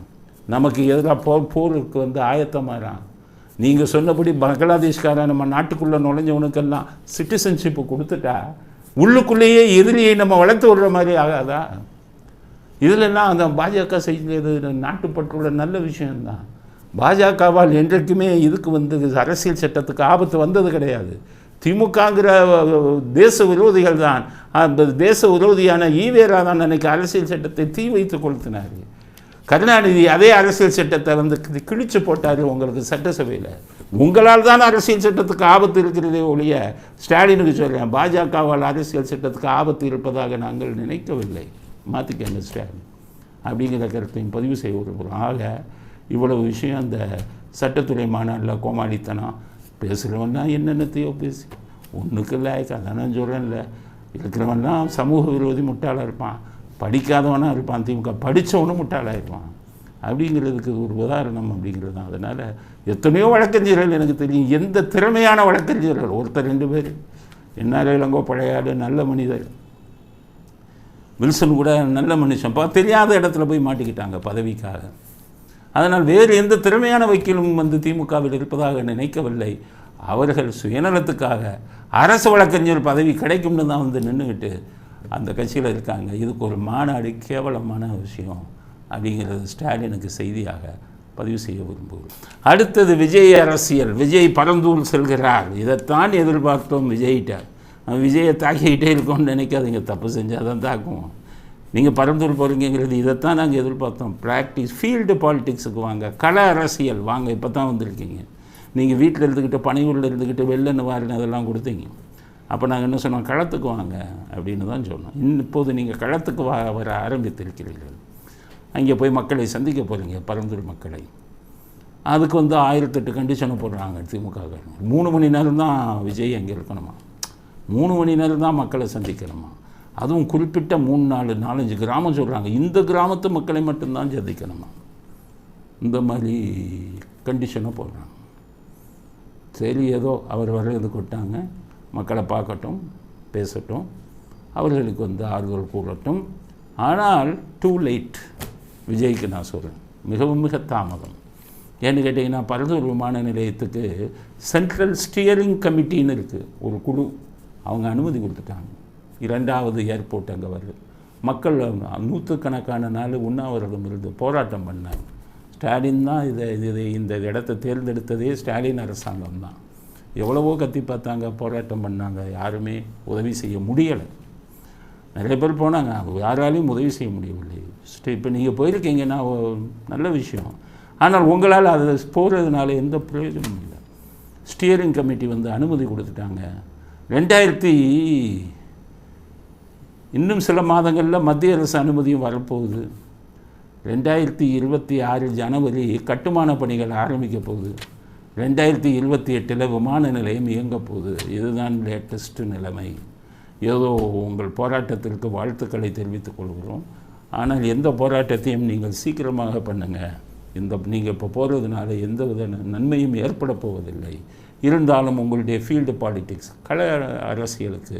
நமக்கு எதிராக போருக்கு ஆயத்தமாகறான். நீங்கள் சொன்னபடி பங்களாதேஷ்காரன் நம்ம நாட்டுக்குள்ளே நுழைஞ்சவனுக்கெல்லாம் சிட்டிசன்ஷிப்பு கொடுத்துட்டா உள்ளுக்குள்ளேயே எதிரியை நம்ம வளர்த்து விடுற மாதிரி ஆகாதா? இதிலெல்லாம் அந்த பாஜக செய்தது நாட்டுப்பற்றுள்ள நல்ல விஷயம்தான். பாஜகவால் என்றைக்குமே இதுக்கு அரசியல் சட்டத்துக்கு ஆபத்து வந்தது கிடையாது. திமுகங்கிற தேச விரோதிகள் தான், அந்த தேச விரோதியான ஈவேரா தான் அன்றைக்கி அரசியல் சட்டத்தை தீ வைத்து கொளுத்தினார். கருணாநிதி அதே அரசியல் சட்டத்தை கிழிச்சு போட்டார் உங்களுக்கு சட்டசபையில். உங்களால் தான் அரசியல் சட்டத்துக்கு ஆபத்து இருக்கிறதே ஒழிய, ஸ்டாலினுக்கு சொல்கிறேன், பாஜகவால் அரசியல் சட்டத்துக்கு ஆபத்து இருப்பதாக நாங்கள் நினைக்கவில்லை. மாற்றிக்கங்க ஸ்டாலின். அப்படிங்கிற கருத்தையும் பதிவு செய்ய விரும்புகிறோம். ஆக இவ்வளவு விஷயம் அந்த சட்டத்துறை மாநாட்டில் கோமாளித்தனம் பேசுகிறவன்னா என்னென்னத்தையோ பேசி ஒன்றுக்கு இல்லை. அதான் நான் சொல்கிறேன்ல, இருக்கிறவன்லாம் சமூக விரோதி முட்டாளாக இருப்பான், படிக்காதவனாக இருப்பான், திமுக படித்தவனும் முட்டாளாக இருப்பான். அப்படிங்கிறதுக்கு ஒரு உதாரணம் அப்படிங்கிறது தான். அதனால் எத்தனையோ வழக்கறிஞர்கள் எனக்கு தெரியும், எந்த திறமையான வழக்கறிஞர்கள், ஒருத்தர் 2 பேர். என்ஆர் இளங்கோ பழைய ஆள், நல்ல மனிதர். வில்சன் கூட நல்ல மனுஷன், தெரியாத இடத்துல போய் மாட்டிக்கிட்டாங்க பதவிக்காக. அதனால் வேறு எந்த திறமையான வக்கீலும் வந்து திமுகவில் இருப்பதாக நினைக்கவில்லை. அவர்கள் சுயநலத்துக்காக அரசு வழக்கறிஞர் பதவி கிடைக்கும்னு தான் வந்து நின்றுக்கிட்டு அந்த கட்சியில் இருக்காங்க. இதுக்கு ஒரு மாநாடு கேவலமான விஷயம் அப்படிங்கிறது ஸ்டாலினுக்கு செய்தியாக பதிவு செய்ய விரும்புகிறோம். அடுத்தது விஜய் அரசியல். விஜய் பரந்தூர் செல்கிறார். இதைத்தான் எதிர்பார்த்தோம் விஜய்கிட்ட. விஜயை தாக்கிக்கிட்டே இருக்கோம்னு நினைக்காதீங்க, தப்பு செஞ்சால் தான் தாக்குவோம். நீங்கள் பரந்தூர் போகிறீங்கிறது இதைத்தான் நாங்கள் எதிர்பார்த்தோம். ப்ராக்டிஸ் ஃபீல்டு பாலிட்டிக்ஸுக்கு வாங்க, கள அரசியல் வாங்க. இப்போ தான் வந்திருக்கீங்க. நீங்கள் வீட்டில் இருந்துக்கிட்டு பனையூரில் இருந்துக்கிட்டு வெள்ளன்னு வாரின்னு அதெல்லாம் கொடுத்தீங்க. அப்போ நாங்கள் என்ன சொன்னோம், களத்துக்கு வாங்க அப்படின்னு தான் சொன்னோம். இப்போது நீங்கள் களத்துக்கு வர ஆரம்பித்திருக்கிறீர்கள். அங்கே போய் மக்களை சந்திக்க போகிறீங்க, பரந்தூர் மக்களை. அதுக்கு வந்து 1008 கண்டிஷனை போடுறாங்க திமுக. 3 மணி நேரம் தான் விஜய் அங்கே இருக்கணுமா, 3 மணி நேரம் தான் மக்களை சந்திக்கணுமா, அதுவும் குறிப்பிட்ட 3, 4, 4, 5 கிராமம் சொல்கிறாங்க. இந்த கிராமத்து மக்களை மட்டும்தான் சந்திக்கணுமா, இந்த மாதிரி கண்டிஷனை போடுறாங்க. சரி, ஏதோ அவர் வர்றது கொட்டாங்க, மக்களை பார்க்கட்டும், பேசட்டும், அவர்களுக்கு வந்து ஆறுதல் கூறட்டும். ஆனால் டூ லைட் விஜய்க்கு நான் சொல்கிறேன், மிகவும் மிக தாமதம். ஏன்னு கேட்டிங்கன்னா, பரந்தூர் விமான நிலையத்துக்கு சென்ட்ரல் ஸ்டியரிங் கமிட்டின்னு இருக்குது, ஒரு குழு. அவங்க அனுமதி கொடுத்துட்டாங்க. 2வது ஏர்போர்ட் அங்கே வருது. மக்கள் 100கணக்கான நாள் உண்ணாவிரதம் இருந்து போராட்டம் பண்ணாங்க. ஸ்டாலின் தான் இந்த இடத்தை தேர்ந்தெடுத்ததே ஸ்டாலின் அரசாங்கம் தான். எவ்வளவோ கத்தி பார்த்தாங்க, போராட்டம் பண்ணாங்க, யாருமே உதவி செய்ய முடியலை. நிறைய பேர் போனாங்க, யாராலையும் உதவி செய்ய முடியவில்லை. இப்போ நீங்கள் போயிருக்கீங்கன்னா நல்ல விஷயம். ஆனால் உங்களால் அதை போகிறதுனால எந்த பிரயோஜனமும் இல்லை. ஸ்டியரிங் கமிட்டி வந்து அனுமதி கொடுத்துட்டாங்க. 2000 இன்னும் சில மாதங்களில் மத்திய அரசு அனுமதியும் வரப்போகுது. 2026 ஜனவரி கட்டுமான பணிகள் ஆரம்பிக்க போகுது. 2028 விமான நிலையம் இயங்க போகுது. இதுதான் லேட்டஸ்ட்டு நிலைமை. ஏதோ உங்கள் போராட்டத்திற்கு வாழ்த்துக்களை தெரிவித்துக் கொள்கிறோம். ஆனால் எந்த போராட்டத்தையும் நீங்கள் சீக்கிரமாக பண்ணுங்கள். நீங்கள் இப்போ போகிறதுனால எந்த வித நன்மையும் ஏற்பட போவதில்லை. இருந்தாலும் உங்களுடைய ஃபீல்டு பாலிட்டிக்ஸ், கள அரசியலுக்கு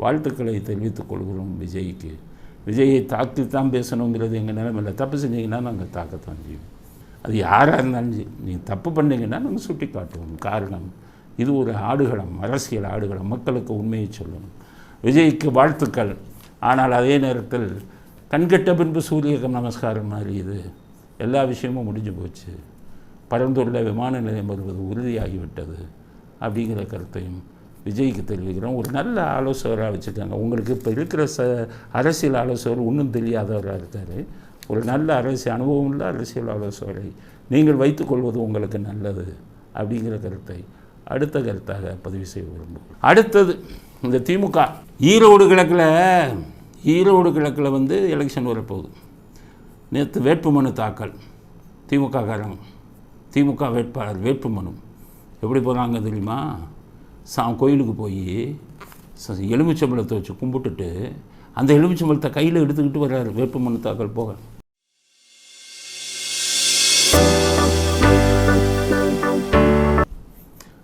வாழ்த்துக்களை தெரிவித்துக் கொள்கிறோம் விஜய்க்கு. விஜயை தாக்கித்தான் பேசணுங்கிறது எங்கள் நிலைமையில். தப்பு செஞ்சீங்கன்னா நாங்கள் தாக்கத்தான் செய்வோம். அது யாராக இருந்தாலும் சரி, நீங்கள் தப்பு பண்ணீங்கன்னா நாங்கள் சுட்டி காட்டுவோம். காரணம், இது ஒரு ஆடுகளம், அரசியல் ஆடுகளம். மக்களுக்கு உண்மையை சொல்லணும். விஜய்க்கு வாழ்த்துக்கள். ஆனால் அதே நேரத்தில் கண்கட்ட பின்பு சூரிய நமஸ்காரம் மாதிரி இது எல்லா விஷயமும் முடிஞ்சு போச்சு. பரந்தூரில் விமான நிலையம் வருவது உறுதியாகிவிட்டது அப்படிங்கிற கருத்தையும் விஜய்க்கு தெரிவிக்கிறோம். ஒரு நல்ல ஆலோசகராக வச்சுருக்காங்க. உங்களுக்கு இப்போ இருக்கிற அரசியல் ஆலோசகர் ஒன்றும் தெரியாதவராக இருக்கார். ஒரு நல்ல அனுபவம் உள்ள அரசியல் ஆலோசகரை நீங்கள் வைத்துக்கொள்வது உங்களுக்கு நல்லது அப்படிங்கிற கருத்தை அடுத்த கருத்தாக பதிவு செய்ய விரும்புகிறோம். அடுத்தது இந்த திமுக ஈரோடு கிழக்கில் வந்து எலெக்ஷன் வரப்போகுது. நேற்று வேட்புமனு தாக்கல். திமுக வேட்பாளர் வேட்புமனு எப்படி போகிறாங்க தெரியுமா? கோயிலுக்கு போய் எலுமிச்சம்பழத்தை வச்சு கும்பிட்டுட்டு அந்த எலுமிச்சம்பழத்தை கையில் எடுத்துக்கிட்டு வர்றாரு வேட்புமனு தாக்கல் போக.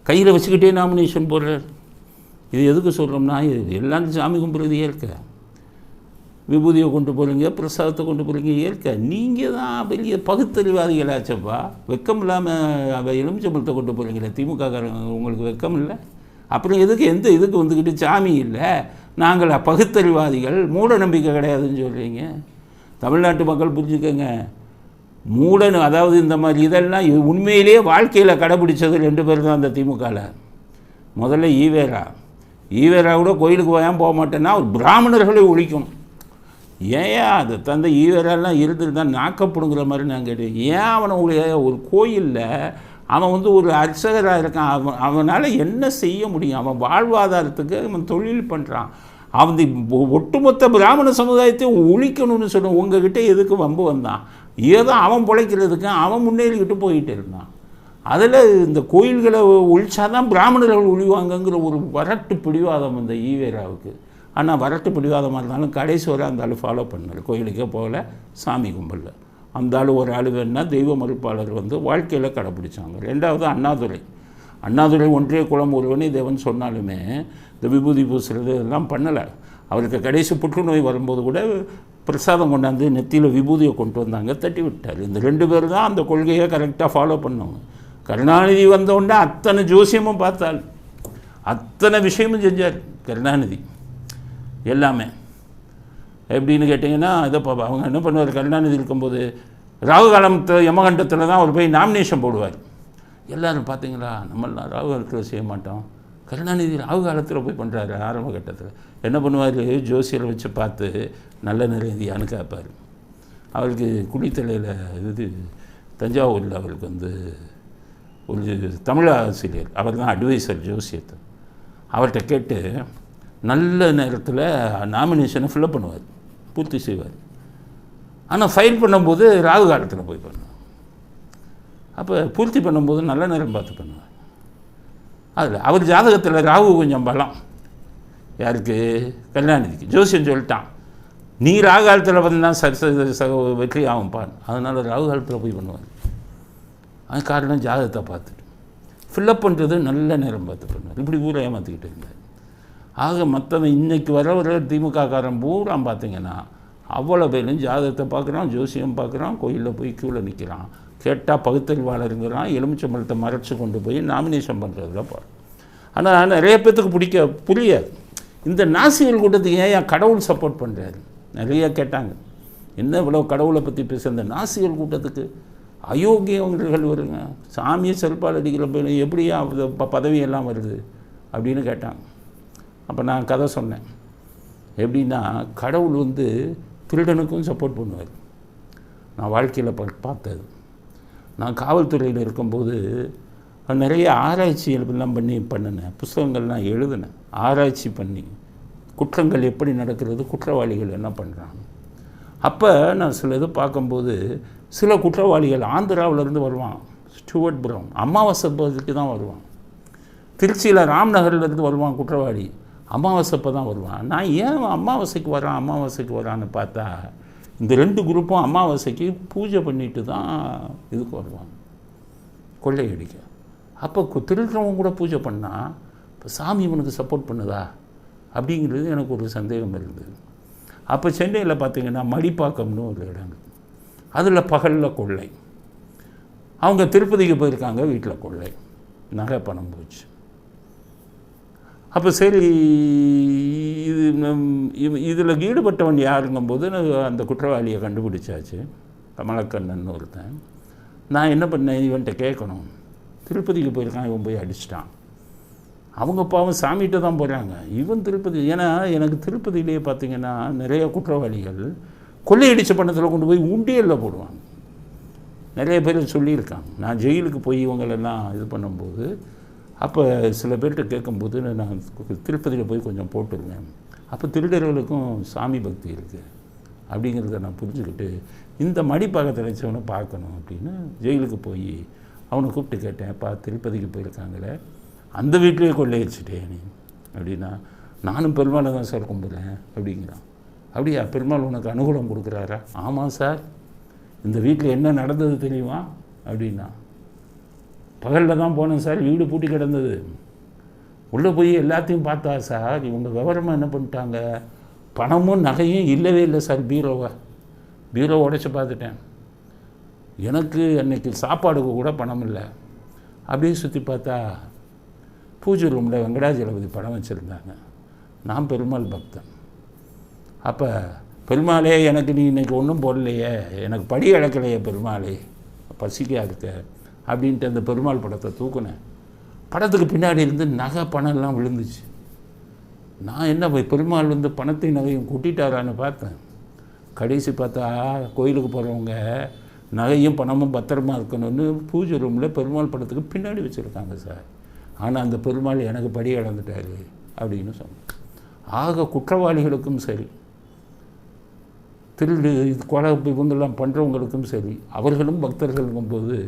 கையில் வச்சுக்கிட்டே நாமினேஷன் போடுறார். இது எதுக்கு சொல்கிறோம்னா, இது எல்லாம் சாமி கும்பிட்றது ஏற்க. விபூதியை கொண்டு போகிறீங்க, பிரசாதத்தை கொண்டு போகிறீங்க, ஏற்க. நீங்கள் தான் பெரிய பகுத்தறிவாதிகளாச்சப்பா. வெக்கம் இல்லாமல் எலுமிச்சம்பழத்தை கொண்டு போகிறீங்களே திமுககாரங்க, உங்களுக்கு வெக்கம் இல்லை? அப்புறம் இதுக்கு வந்துக்கிட்டு சாமி இல்லை, நாங்கள் பகுத்தறிவாதிகள், மூட நம்பிக்கை கிடையாதுன்னு சொல்கிறீங்க. தமிழ்நாட்டு மக்கள் புரிஞ்சுக்கங்க. அதாவது இந்த மாதிரி இதெல்லாம் உண்மையிலேயே வாழ்க்கையில் கடைபிடிச்சது 2 பேர் தான் அந்த திமுகவில். முதல்ல ஈவேரா கூட கோயிலுக்கு போக மாட்டேன்னா ஒரு பிராமணர்களை ஒழிக்கும். ஏன் அதை தந்தை ஈவேரெல்லாம் இருந்துட்டு தான் நாக்கப்படுங்கிற மாதிரி நான் கேட்டேன். ஏன் அவனுடைய ஒரு கோயிலில் அவன் வந்து ஒரு அர்ச்சகராக இருக்கான், அவனால் என்ன செய்ய முடியும்? அவன் வாழ்வாதாரத்துக்கு அவன் தொழில் பண்ணுறான். அவன் ஒட்டுமொத்த பிராமண சமுதாயத்தை ஒழிக்கணும்னு சொன்ன உங்ககிட்ட எதுக்கு வம்பு வந்தான்? ஏதோ அவன் பிழைக்கிறதுக்கு அவன் முன்னேறிக்கிட்டு போயிட்டு இருந்தான். அதில் இந்த கோயில்களை ஒழிச்சாதான் பிராமணர்கள் ஒழிவாங்கங்கிற ஒரு வரட்டு பிடிவாதம் இந்த ஈவேராவுக்கு. ஆனால் வரட்டு பிடிவாதமாக இருந்தாலும் கடைசி வரை அந்த ஆள் ஃபாலோ பண்ணார். கோயிலுக்கே போகல, சாமி கும்பலில். அந்த ஆள் ஒரு ஆள் வேணுன்னா தெய்வ மறுப்பாளர் வந்து வாழ்க்கையில் கடைப்பிடிச்சாங்க. ரெண்டாவது அண்ணாதுரை ஒன்றிய குலம் ஒருவனே தேவன் சொன்னாலுமே இந்த விபூதி பூசுறது இதெல்லாம் பண்ணலை. அவருக்கு கடைசி புற்றுநோய் வரும்போது கூட பிரசாதம் கொண்டாந்து நெத்தியில் விபூதியை கொண்டு வந்தாங்க, தட்டி விட்டார். இந்த 2 பேர் தான் அந்த கொள்கையை கரெக்டாக ஃபாலோ பண்ணவங்க. கருணாநிதி வந்தோடனே அத்தனை ஜோசியமும் பார்த்தால், அத்தனை விஷயமும் செஞ்சார் கருணாநிதி. எல்லாமே எப்படின்னு கேட்டிங்கன்னா, இதை அவங்க என்ன பண்ணுவார், கருணாநிதி இருக்கும்போது ராகு காலத்தில் யமகண்டத்தில் தான் அவர் போய் நாமினேஷன் போடுவார். எல்லோரும் பார்த்தீங்களா, நம்மளாம் ராகு காலத்தில் செய்ய மாட்டோம், கருணாநிதி ராகு காலத்தில் போய் பண்ணுறாரு. ஆரம்ப கட்டத்தில் என்ன பண்ணுவார், ஜோசியரை வச்சு பார்த்து நல்ல நிறைந்தியான்னு கேட்பார். அவருக்கு குளித்தலையில் இது தஞ்சாவூரில் அவருக்கு வந்து ஒரு தமிழ் ஆசிரியர், அவர் தான் அட்வைசர் ஜோசியத்தை. அவர்கிட்ட கேட்டு நல்ல நேரத்தில் நாமினேஷனை ஃபில்லப் பண்ணுவார், பூர்த்தி செய்வார். ஆனால் ஃபைல் பண்ணும்போது ராகு காலத்தில் போய் பண்ணுவார். அப்போ பூர்த்தி பண்ணும்போது நல்ல நேரம் பார்த்து பண்ணுவார். அதில் அவர் ஜாதகத்தில் ராகு கொஞ்சம் பலம். யாருக்கு? கருணாநிதிக்கு. ஜோசியம் சொல்லிட்டான், நீ ராகு காலத்தில் வந்தால் வெற்றி ஆகும்பான். அதனால் ராகு காலத்தில் போய் பண்ணுவார். அது காரணம் ஜாதகத்தை பார்த்துட்டு ஃபில்லப் பண்ணுறது நல்ல நேரம் பார்த்து பண்ணுவார். இப்படி ஊரை ஏமாற்றிக்கிட்டு இருந்தார். ஆக மற்றவன் இன்றைக்கி வர திமுக காரன் பூரா பார்த்திங்கன்னா அவ்வளோ பேரும் ஜாதகத்தை பார்க்குறான், ஜோசியம் பார்க்குறான், கோயிலில் போய் க்யூவில் நிற்கிறான். கேட்டால் பகுத்தறிவாளருங்கிறான், எலுமிச்சம்பழத்தை மறைச்சி கொண்டு போய் நாமினேஷன் பண்ணுறதுல பாரு. ஆனால் நிறைய பேர்த்துக்கு புரியாது. இந்த நாசிகள் கூட்டத்துக்கு ஏன் கடவுள் சப்போர்ட் பண்ணுறாரு நிறையா கேட்டாங்க. என்ன இவ்வளோ கடவுளை பற்றி பேச இந்த நாசிகள் கூட்டத்துக்கு அயோக்கியவர்கள் வருங்க, சாமியை செல்பால் அடிக்கிற போய் எப்படியா பதவியெல்லாம் வருது அப்படின்னு கேட்டாங்க. அப்போ நான் கதை சொன்னேன். எப்படின்னா, கடவுள் வந்து திருடனுக்கும் சப்போர்ட் பண்ணுவார். நான் வாழ்க்கையில் பார்த்தது. நான் காவல்துறையில் இருக்கும்போது நிறைய ஆராய்ச்சிகள் பண்ணினேன், புஸ்தகங்கள்லாம் எழுதினேன். ஆராய்ச்சி பண்ணி குற்றங்கள் எப்படி நடக்கிறது, குற்றவாளிகள் என்ன பண்ணுறாங்க. அப்போ நான் சில இது பார்க்கும்போது சில குற்றவாளிகள் ஆந்திராவிலேருந்து வருவான், ஸ்டூவர்ட் ப்ரவுன், அமாவாசை பகுதிக்கு தான் வருவான். திருச்சியில் ராம்நகர்லேருந்து வருவான் குற்றவாளி, அமாவாசைப்போ தான் வருவான். நான் ஏன் அமாவாசைக்கு வரான்னு பார்த்தா, இந்த 2 குரூப்பும் அமாவாசைக்கு பூஜை பண்ணிட்டு தான் இதுக்கு வருவாங்க, கொள்ளையடிக்க. அப்போ திருடுறவங்க கூட பூஜை பண்ணால் இப்போ சாமி இவனுக்கு சப்போர்ட் பண்ணுதா அப்படிங்கிறது எனக்கு ஒரு சந்தேகம் இருந்தது. அப்போ சென்னையில் பார்த்திங்கன்னா மடிப்பாக்கம்னு ஒரு இடம் இருக்குது. அதில் பகலில் கொள்ளை. அவங்க திருப்பதிக்கு போயிருக்காங்க, வீட்டில் கொள்ளை, நகை பணம் போச்சு. அப்போ சரி, இதில் ஈடுபட்டவன் யாருங்கும்போது அந்த குற்றவாளியை கண்டுபிடிச்சாச்சு, கமலக்கண்ணன் ஒருத்தன். நான் என்ன பண்ணேன், இவன்கிட்ட கேட்கணும், திருப்பதிக்கு போயிருக்கான், இவன் போய் அடிச்சிட்டான். அவங்க பாவம் சாமிகிட்ட தான் போகிறாங்க, இவன் திருப்பதி. ஏன்னா எனக்கு திருப்பதியிலேயே பார்த்திங்கன்னா நிறைய குற்றவாளிகள் கொள்ளையடிச்ச பணத்தில் கொண்டு போய் உண்டியலில் போடுவாங்க. நிறைய பேர் சொல்லியிருக்காங்க. நான் ஜெயிலுக்கு போய் இவங்களெல்லாம் இது பண்ணும்போது அப்போ சில பேர்கிட்ட கேட்கும்போது நான் திருப்பதியில் போய் கொஞ்சம் போட்டுருவேன். அப்போ திருடர்களுக்கும் சாமி பக்தி இருக்குது அப்படிங்கிறத நான் புரிஞ்சுக்கிட்டு இந்த மடிப்பாகத்தை நினச்சவனை பார்க்கணும் அப்படின்னு ஜெயிலுக்கு போய் அவனை கூப்பிட்டு கேட்டேன், திருப்பதிக்கு போயிருக்காங்களே, அந்த வீட்டிலேயே கொள்ளையடிச்சிட்டேன் நீ அப்படின்னா, நானும் பெருமாளை தான் சார் கும்பிட்றேன் அப்படிங்கிறான். அப்படியா, பெருமாள் உனக்கு அனுகூலம் கொடுக்குறாரா? ஆமாம் சார். இந்த வீட்டில் என்ன நடந்தது தெரியுமா அப்படின்னா, பகலில் தான் போனேன் சார், வீடு பூட்டி கிடந்தது, உள்ளே போய் எல்லாத்தையும் பார்த்தா சார், இவங்க விவரமாக என்ன பண்ணிட்டாங்க, பணமும் நகையும் இல்லவே இல்லை சார், பீரோ உடைச்சி பார்த்துட்டேன், எனக்கு அன்றைக்கி சாப்பாடுக்கு கூட பணம் இல்லை. அப்படியே சுற்றி பார்த்தா பூஜை ரூமில் வெங்கடாஜலபதி படம் வச்சுருந்தாங்க. நான் பெருமாள் பக்தன். அப்போ பெருமாளே, எனக்கு நீ இன்றைக்கி ஒன்றும் போடலையே, எனக்கு படி இழக்கலையே பெருமாளே, பசிக்கா இருக்க அப்படின்ட்டு அந்த பெருமாள் படத்தை தூக்குனேன். படத்துக்கு பின்னாடி இருந்து நகை பணம்லாம் விழுந்துச்சு. நான் என்ன பெருமாள் வந்து பணத்தை நகையும் கூட்டிட்டாரான்னு பார்த்தேன். கடைசி பார்த்தா கோயிலுக்கு போகிறவங்க நகையும் பணமும் பத்திரமா இருக்கணும்னு பூஜை ரூமில் பெருமாள் படத்துக்கு பின்னாடி வச்சுருக்காங்க சார். ஆனால் அந்த பெருமாள் எனக்கு படி இழந்துட்டார் அப்படின்னு சொன்னேன். ஆக குற்றவாளிகளுக்கும் சரி, திருடு கொலை இவங்கெல்லாம் பண்ணுறவங்களுக்கும் சரி, அவர்களும் பக்தர்களுக்கும் போது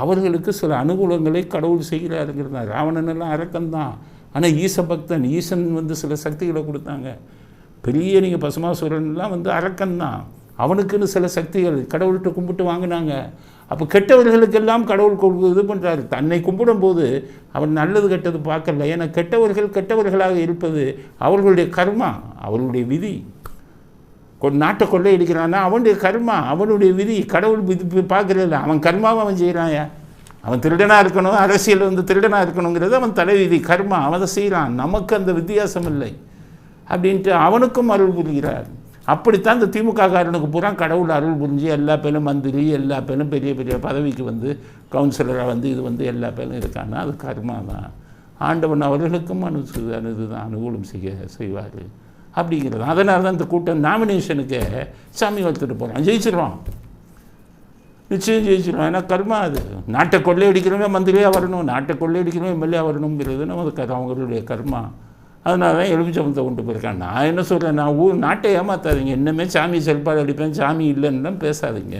அவர்களுக்கு சில அனுகூலங்களை கடவுள் செய்கிறாருங்கிறதா. ராவணனெல்லாம் அரக்கன்தான், ஆனால் ஈசபக்தன். ஈசன் வந்து சில சக்திகளை கொடுத்தாங்க. பெரிய நீங்கள் பசுமாசுரன்லாம் வந்து அரக்கன்தான், அவனுக்குன்னு சில சக்திகள் கடவுள்கிட்ட கும்பிட்டு வாங்கினாங்க. அப்போ கெட்டவர்களுக்கெல்லாம் கடவுள் இது பண்ணுறாரு. தன்னை கும்பிடும்போது அவன் நல்லது கெட்டது பார்க்கல. ஏன்னா கெட்டவர்களாக இருப்பது அவர்களுடைய கர்மா, அவர்களுடைய விதி. நாட்டை கொள்ளையடிக்கிறான்னா அவனுடைய கர்மா, அவனுடைய விதி. கடவுள் விதி பார்க்கறதில்ல, அவன் கர்மாவை அவன் செய்கிறான். அவன் திருடனாக இருக்கணும், அரசியல் வந்து திருடனாக இருக்கணுங்கிறது அவன் தலைவிதி, கர்மா, அவன் அதை செய்கிறான். நமக்கு அந்த வித்தியாசம் இல்லை அப்படின்ட்டு அவனுக்கும் அருள் புரிகிறார். அப்படித்தான் இந்த திமுக காரனுக்கு பூரா கடவுள் அருள் புரிஞ்சு எல்லா பேரும் மந்திரி, எல்லா பேரும் பெரிய பெரிய பதவிக்கு வந்து கவுன்சிலராக வந்து இது வந்து எல்லா பேரும் இருக்கான்னா அது கர்மா தான். ஆண்டவன் அவர்களுக்கும் இதுதான் அனுகூலம் செய்வார் அப்படிங்கிறது. அதனால தான் இந்த கூட்டம் நாமினேஷனுக்கு சாமி வளர்த்துட்டு போகிறான். ஜெயிச்சிருவான், நிச்சயம் ஜெயிச்சிருவான். ஏன்னா கர்மா அது. நாட்டை கொள்ளையடிக்கிறவங்க மந்திரியாக வரணும், நாட்டை கொள்ளையடிக்கிறவங்க எம்எல்ஏ வரணுங்கிறது நமக்கு அவங்களுடைய கர்மா. அதனால தான் எலுமிச்சம்பழத்தை கொண்டு போயிருக்கான். நான் என்ன சொல்கிறேன், நான் நாட்டை ஏமாற்றாதீங்க. இன்னுமே சாமி செல்பாடு அடிப்பேன், சாமி இல்லைன்னு பேசாதீங்க.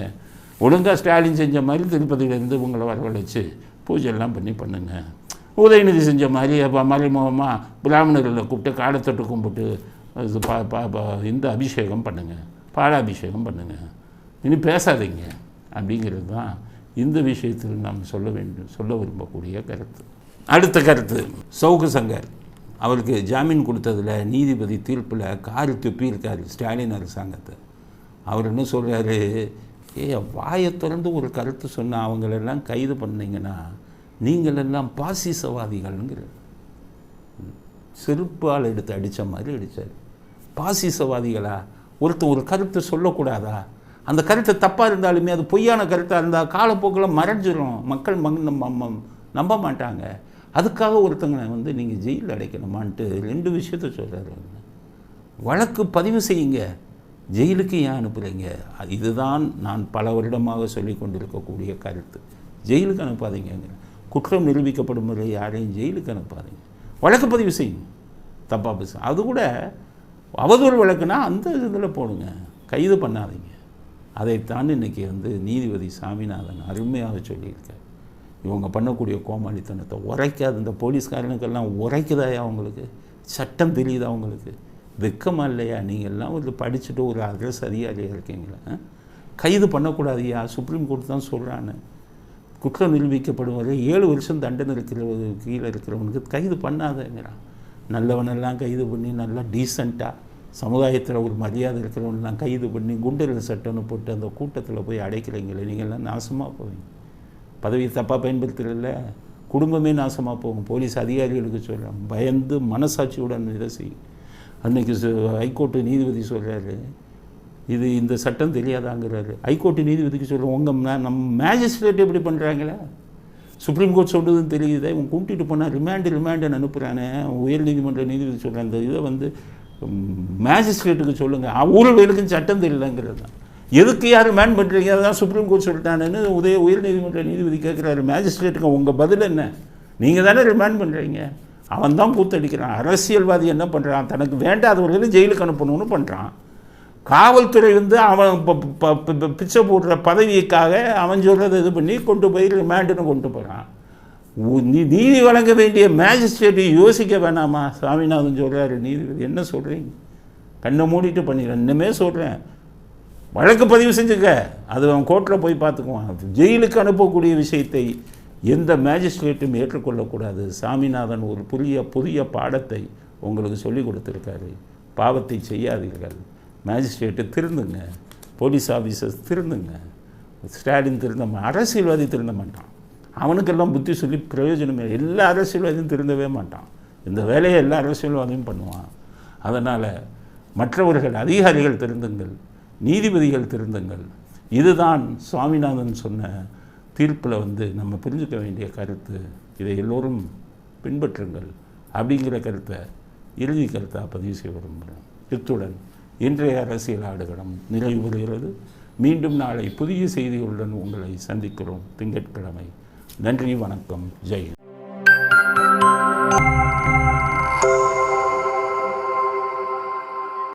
ஒழுங்காக ஸ்டாலின் செஞ்ச மாதிரி திருப்பதியிலேருந்து உங்களை வரவழைச்சு பூஜையெல்லாம் பண்ணுங்க. உதயநிதி செஞ்ச மாதிரி மறைமுகமாக பிராமணர்களை கூப்பிட்டு காலத்தொட்டு கும்பிட்டு இந்த அபிஷேகம் பண்ணுங்கள், பாலாபிஷேகம் பண்ணுங்கள், இனி பேசாதீங்க அப்படிங்கிறது தான் இந்த விஷயத்தில் நாம் சொல்ல விரும்பக்கூடிய கருத்து. அடுத்த கருத்து, சவுக்கு சங்கர் அவருக்கு ஜாமீன் கொடுத்ததில் நீதிபதி தீர்ப்பில் காரி துப்பியிருக்காரு ஸ்டாலின் அரசாங்கத்தை. அவர் என்ன சொல்கிறாரு, வாயை திறந்து ஒரு கருத்து சொன்னால் அவங்களெல்லாம் கைது பண்ணிங்கன்னா நீங்களெல்லாம் பாசிசவாதிகள்ங்கிற செருப்பால் எடுத்து அடித்த மாதிரி அடித்தார். பாசிசவாதிகளா? ஒருத்தர் ஒரு கருத்தை சொல்லக்கூடாதா? அந்த கருத்தை தப்பாக இருந்தாலுமே அது பொய்யான கருத்தாக இருந்தால் காலப்போக்கில் மறைஞ்சிரும், மக்கள் நம்ப மாட்டாங்க. அதுக்காக ஒருத்தங்க வந்து நீங்கள் ஜெயிலில் அடைக்கணுமான்ட்டு 2 விஷயத்த சொல்கிறாரு. வழக்கு பதிவு செய்யுங்க, ஜெயிலுக்கு ஏன் அனுப்புகிறீங்க? இதுதான் நான் பல வருடமாக சொல்லி கொண்டிருக்கக்கூடிய கருத்து. ஜெயிலுக்கு அனுப்பாதீங்க, குற்றம் நிரூபிக்கப்படும் முறை யாரையும் ஜெயிலுக்கு அனுப்பாதீங்க, வழக்கு பதிவு செய்யுங்க. தப்பாக பேச அது கூட அவதூறு வழக்குனா அந்த இதில் போடுங்க, கைது பண்ணாதீங்க. அதைத்தான் இன்றைக்கி வந்து நீதிபதி சாமிநாதன் அருமையாக சொல்லியிருக்கார். இவங்க பண்ணக்கூடிய கோமாளித்தனத்தை உரைக்காது. இந்த போலீஸ்காரனுக்கெல்லாம் உரைக்குதாயா அவங்களுக்கு? சட்டம் தெரியுதா அவங்களுக்கு? வெக்கமா இல்லையா? நீங்கள்லாம் ஒரு படிச்சுட்டு ஒரு அரசு அதிகாரியாக இருக்கீங்களா? கைது பண்ணக்கூடாதுயா, சுப்ரீம் கோர்ட் தான் சொல்கிறான்னு. குற்றம் நிரூபிக்கப்படும் வரை 7 வருஷம் தண்டனை கீழே இருக்கிறவனுக்கு கைது பண்ணாதேங்கிறான். நல்லவனெல்லாம் கைது பண்ணி நல்லா டீசெண்டாக சமுதாயத்தில் ஒரு மரியாதை இருக்கிறவனெல்லாம் கைது பண்ணி குண்டர்கள் சட்டம்னு போட்டு அந்த கூட்டத்தில் போய் அடைக்கிறீங்களே, நீங்கள்லாம் நாசமாக போவீங்க. பதவியை தப்பாக பயன்படுத்துகிறதில்ல, குடும்பமே நாசமாக போகும். போலீஸ் அதிகாரிகளுக்கு சொல்கிறேன், பயந்து மனசாட்சியுடன் இதை செய்யும். அன்றைக்கி ஹைகோர்ட்டு நீதிபதி சொல்கிறாரு, இந்த சட்டம் தெரியாதாங்கிறாரு. ஹைகோர்ட்டு நீதிபதிக்கு சொல்கிறோம், நம்ம மேஜிஸ்ட்ரேட் எப்படி பண்ணுறாங்களே, சுப்ரீம் கோர்ட் சொல்கிறதுன்னு தெரியுது. இவங்க கூட்டிகிட்டு போனால் ரிமாண்டுன்னு அனுப்புகிறானே. உயர் நீதிமன்ற நீதிபதி சொல்கிறேன், அந்த இதை வந்து மேஜிஸ்ட்ரேட்டுக்கு சொல்லுங்கள், ஊழலுக்கும் சட்டம் தெரியலங்கிறது தான். எதுக்கு யார் ரிமாண்ட் பண்ணுறீங்க? அதுதான் சுப்ரீம் கோர்ட் சொல்லிட்டானேன்னு உயர் நீதிமன்ற நீதிபதி கேட்குறாரு மேஜிஸ்ட்ரேட்டுக்கு. உங்கள் பதில் என்ன? நீங்கள் தானே ரிமாண்ட் பண்ணுறீங்க. அவன் தான் கூத்தடிக்கிறான். அரசியல்வாதி என்ன பண்ணுறான், தனக்கு வேண்டாதவர்களும் ஜெயிலுக்கு அனுப்பணும்னு பண்ணுறான். காவல்துறை வந்து அவன் பிச்சை போடுற பதவிக்காக அவன் சொல்கிறத இது பண்ணி கொண்டு போய் ரிமாண்டுன்னு கொண்டு போகிறான். நீதி வழங்க வேண்டிய மேஜிஸ்ட்ரேட்டு யோசிக்க வேணாமா? சாமிநாதன் சொல்கிறாரு, நீதிபதி என்ன சொல்கிறீங்க? கண்ணை மூடிட்டு பண்ணிடுறேன். இன்னுமே சொல்கிறேன், வழக்கு பதிவு செஞ்சுக்க, அது அவன் கோர்ட்டில் போய் பார்த்துக்குவான். ஜெயிலுக்கு அனுப்பக்கூடிய விஷயத்தை எந்த மேஜிஸ்ட்ரேட்டும் ஏற்றுக்கொள்ளக்கூடாது. சாமிநாதன் ஒரு புதிய பாடத்தை உங்களுக்கு சொல்லிக் கொடுத்துருக்காரு. பாவத்தை செய்யாதீர்கள். மேஜிஸ்ட்ரேட்டு திருந்துங்க, போலீஸ் ஆஃபீஸர்ஸ் திருந்துங்க. ஸ்டாலின் திருந்த அரசியல்வாதி திருந்த மாட்டான். அவனுக்கெல்லாம் புத்தி சொல்லி பிரயோஜனமே. எல்லா அரசியல்வாதியும் திருந்தவே மாட்டான். இந்த வேலையை எல்லா அரசியல்வாதியும் பண்ணுவான். அதனால் மற்றவர்கள் அதிகாரிகள் திருந்துங்கள், நீதிபதிகள் திருந்துங்கள். இதுதான் சுவாமிநாதன் சொன்ன தீர்ப்பில் வந்து நம்ம புரிஞ்சுக்க வேண்டிய கருத்து. இதை எல்லோரும் பின்பற்றுங்கள் அப்படிங்கிற கருத்தை இறுதி கருத்தாக பதிவு செய்ய விரும்புகிறேன். இத்துடன் இன்றைய அரசியல் ஆடுகளம் நிறைவு பெறுகிறது. மீண்டும் நாளை புதிய செய்திகளுடன் உங்களை சந்திக்கிறோம். திங்கட்கிழமை. நன்றி, வணக்கம், ஜெய்.